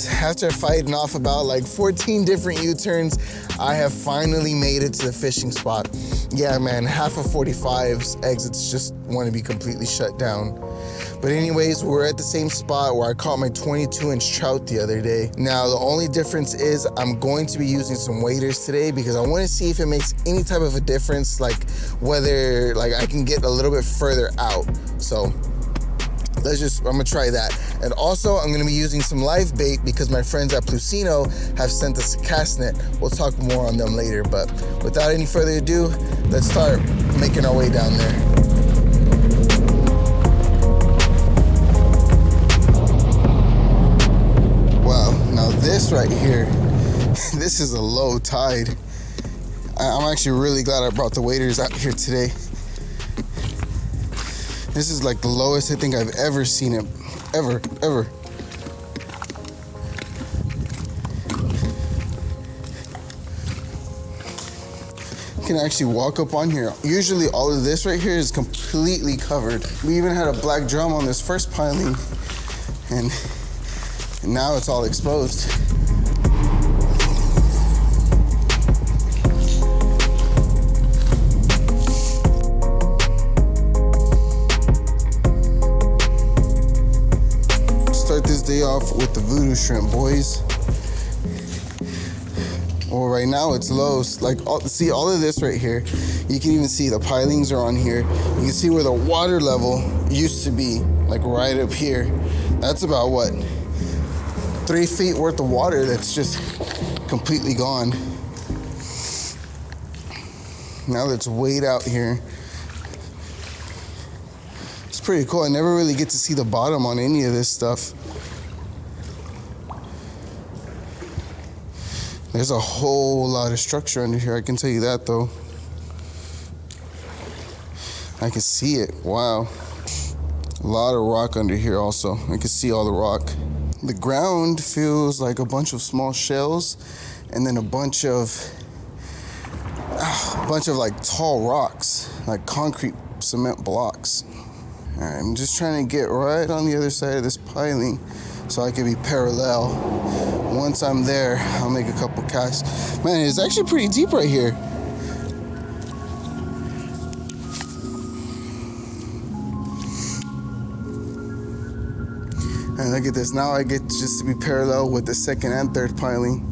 guys, after fighting off about like 14 different U-turns, I have finally made it to the fishing spot. Yeah, man, half of 45's exits just want to be completely shut down. But anyways, we're at the same spot where I caught my 22-inch trout the other day. Now, the only difference is I'm going to be using some waders today because I want to see if it makes any type of a difference, like whether like I can get a little bit further out. So I'm gonna try that. And also, I'm gonna be using some live bait because my friends at Plusino have sent us a cast net. We'll talk more on them later, but without any further ado, let's start making our way down there. This right here, this is a low tide. I'm actually really glad I brought the waders out here today. This is like the lowest I think I've ever seen it, ever. You can actually walk up on here. Usually all of this right here is completely covered. We even had a black drum on this first piling, and now it's all exposed. Start this day off with the voodoo shrimp, boys. Well, right now it's low. Like, see all of this right here. You can even see the pilings are on here. You can see where the water level used to be, like right up here. That's about what? 3 feet worth of water that's just completely gone. Now let's wade out here. It's pretty cool. I never really get to see the bottom on any of this stuff. There's a whole lot of structure under here, I can tell you that though. I can see it, wow. A lot of rock under here also. I can see all the rock. The ground feels like a bunch of small shells and then a bunch of like tall rocks, like concrete cement blocks. All right, I'm just trying to get right on the other side of this piling so I can be parallel. Once I'm there, I'll make a couple casts. Man, it's actually pretty deep right here. And look at this, now I get just to be parallel with the second and third piling.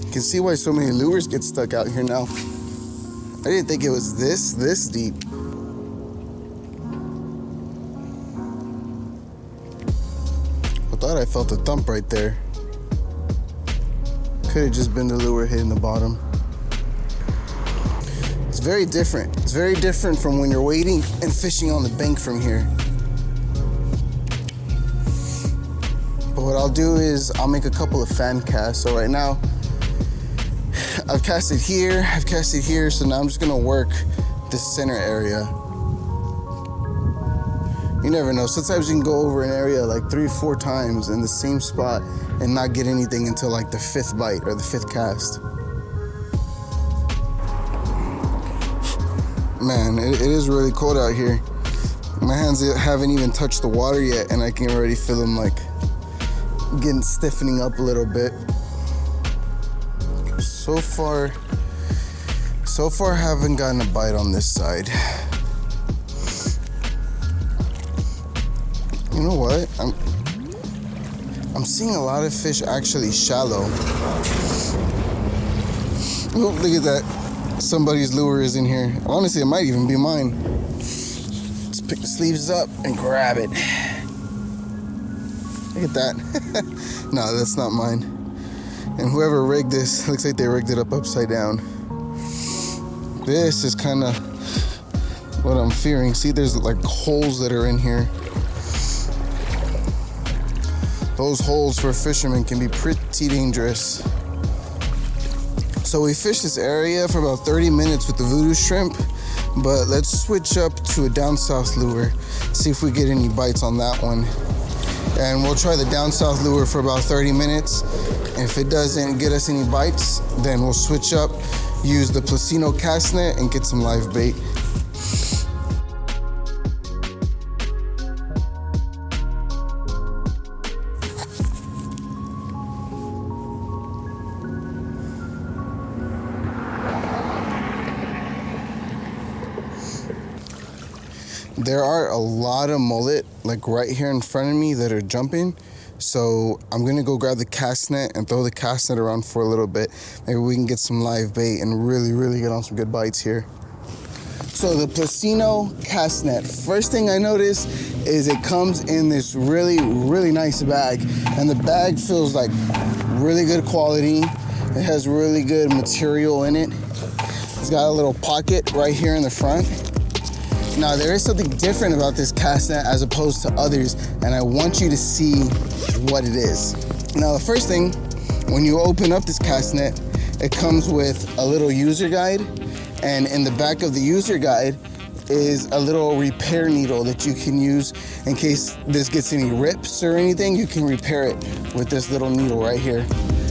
You can see why so many lures get stuck out here now. I didn't think it was this deep. I thought I felt a thump right there. Could have just been the lure hitting the bottom. It's very different. It's very different from when you're wading and fishing on the bank from here. But what I'll do is I'll make a couple of fan casts. So right now, I've casted here, so now I'm just gonna work this center area. You never know, sometimes you can go over an area like 3 or 4 times in the same spot and not get anything until like the 5th bite or the 5th cast. Man, it is really cold out here. My hands haven't even touched the water yet and I can already feel them like stiffening up a little bit. So far haven't gotten a bite on this side. You know what? I'm seeing a lot of fish actually shallow. Oh, look at that. Somebody's lure is in here. Honestly, it might even be mine. Let's pick the sleeves up and grab it. Look at that. No, that's not mine. And whoever rigged this, looks like they rigged it up upside down. This is kind of what I'm fearing. See, there's like holes that are in here. Those holes for fishermen can be pretty dangerous. So we fished this area for about 30 minutes with the voodoo shrimp, but let's switch up to a down south lure, see if we get any bites on that one. And we'll try the down south lure for about 30 minutes. If it doesn't get us any bites, then we'll switch up, use the Plusino cast net and get some live bait. There are a lot of mullet like right here in front of me that are jumping. So I'm gonna go grab the cast net and throw the cast net around for a little bit. Maybe we can get some live bait and really get on some good bites here. So the Placino cast net, first thing I noticed is it comes in this really nice bag, and the bag feels like really good quality. It has really good material in it. It's got a little pocket right here in the front. Now there is something different about this cast net as opposed to others, and I want you to see what it is. Now the first thing, when you open up this cast net, it comes with a little user guide, and in the back of the user guide is a little repair needle that you can use in case this gets any rips or anything. You can repair it with this little needle right here,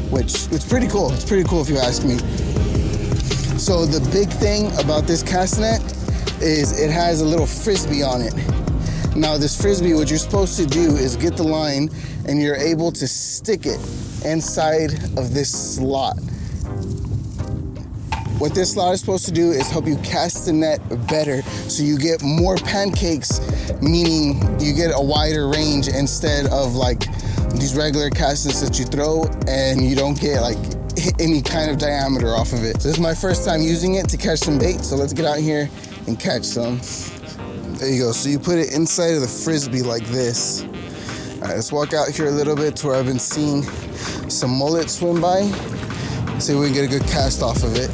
which it's pretty cool. It's pretty cool if you ask me. So the big thing about this cast net is it has a little frisbee on it. Now this frisbee, what you're supposed to do is get the line and you're able to stick it inside of this slot. What this slot is supposed to do is help you cast the net better so you get more pancakes, meaning you get a wider range instead of like these regular cast nets that you throw and you don't get like any kind of diameter off of it. This is my first time using it to catch some bait, so let's get out here and catch some. There you go. So you put it inside of the frisbee like this. All right, let's walk out here a little bit to where I've been seeing some mullet swim by. See if we can get a good cast off of it.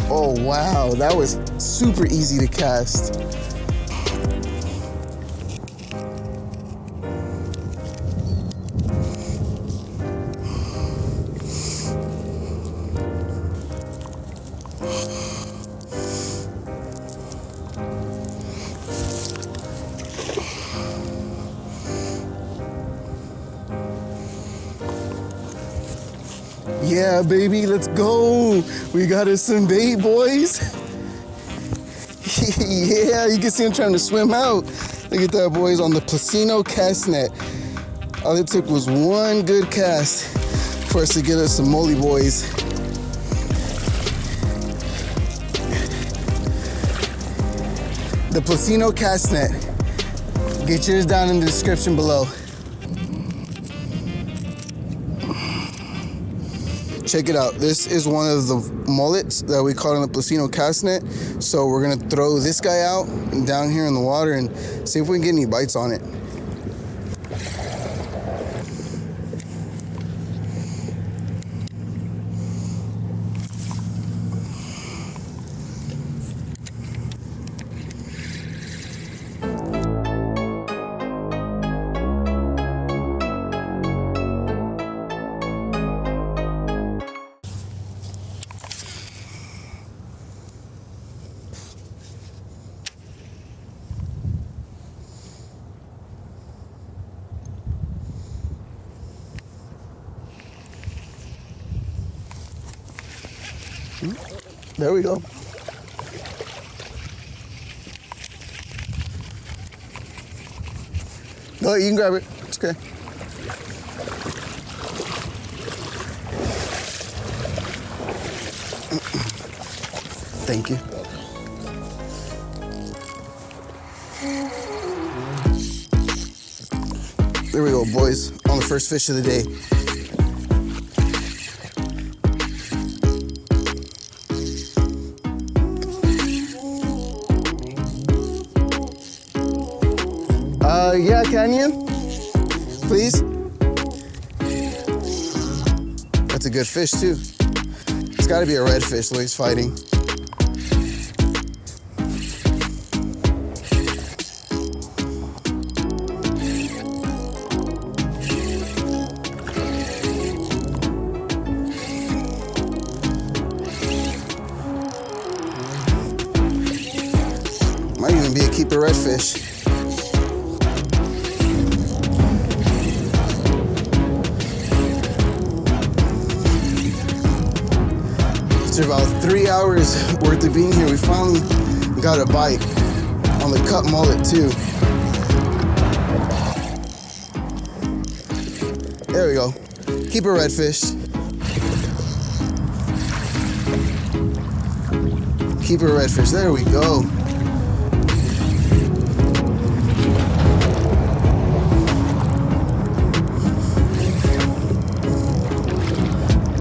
Oh wow, that was super easy to cast. Yeah, baby, let's go. We got us some bait, boys. Yeah, you can see him trying to swim out. Look at that, boys, on the Placino cast net. All it took was one good cast for us to get us some molly boys. The Placino cast net. Get yours down in the description below. Check it out. This is one of the mullets that we caught on the Placino cast net. So we're gonna throw this guy out down here in the water and see if we can get any bites on it. There we go. No, you can grab it. It's okay. Thank you. There we go, boys. On the first fish of the day. Yeah, can you? Please? That's a good fish too. It's gotta be a redfish the way he's fighting. Might even be a keeper redfish. After about 3 hours worth of being here, we finally got a bite on the cut mullet too. There we go. Keep a redfish. Keep it redfish. There we go.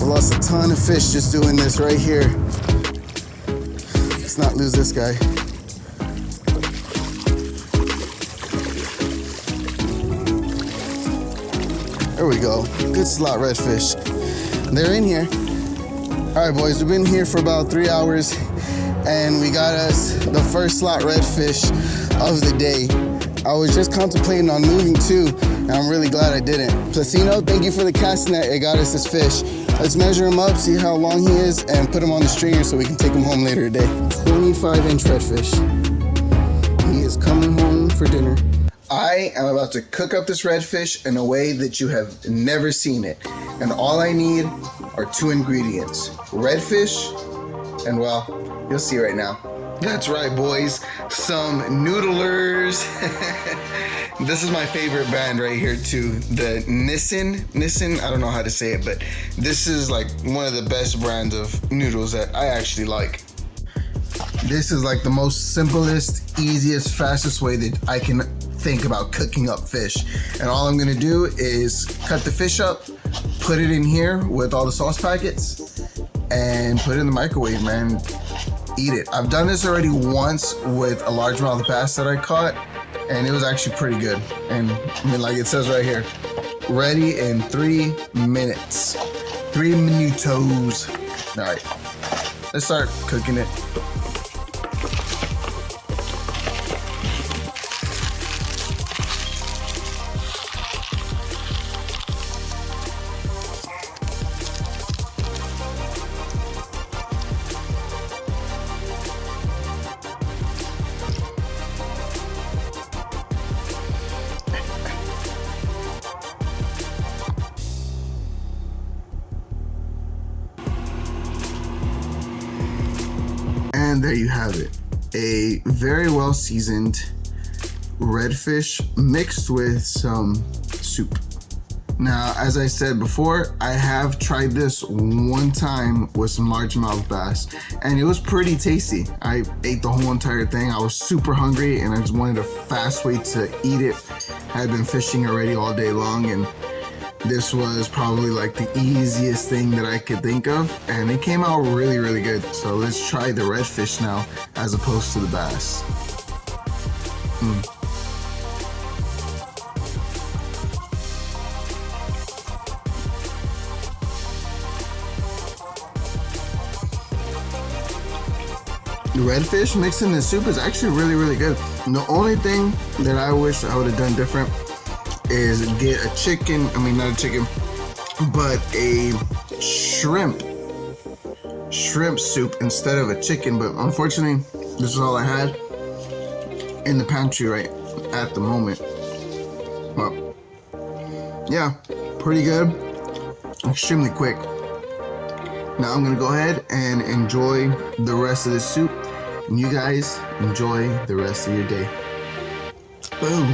I lost a ton of fish just doing this right here. Let's not lose this guy. There we go. Good slot redfish. They're in here. All right, boys, we've been here for about 3 hours and we got us the first slot redfish of the day. I was just contemplating on moving too, and I'm really glad I didn't. Placino, thank you for the cast net. It got us this fish. Let's measure him up, see how long he is, and put him on the stringer so we can take him home later today. 25-inch redfish. He is coming home for dinner. I am about to cook up this redfish in a way that you have never seen it. And all I need are 2 ingredients. Redfish, and well, you'll see right now. That's right, boys. Some noodlers. This is my favorite brand right here too. The Nissin, I don't know how to say it, but this is like one of the best brands of noodles that I actually like. This is like the most simplest, easiest, fastest way that I can think about cooking up fish. And all I'm gonna do is cut the fish up, put it in here with all the sauce packets, and put it in the microwave, man. Eat it. I've done this already once with a largemouth bass that I caught, and it was actually pretty good. And I mean, like it says right here, ready in 3 minutes. 3 minutos. All right, let's start cooking it. And there you have it, a very well seasoned redfish mixed with some soup. Now, as I said before, I have tried this one time with some largemouth bass, and it was pretty tasty. I ate the whole entire thing. I was super hungry, and I just wanted a fast way to eat it. I had been fishing already all day long, and this was probably like the easiest thing that I could think of, and it came out really, really good. So let's try the redfish now as opposed to the bass. The redfish mixed in the soup is actually really, really good. And the only thing that I wish I would have done different is get a chicken, I mean not a chicken, but a shrimp soup instead of a chicken. But unfortunately, this is all I had in the pantry right at the moment. Well, yeah, pretty good, extremely quick. Now I'm gonna go ahead and enjoy the rest of the soup, and you guys enjoy the rest of your day. Boom.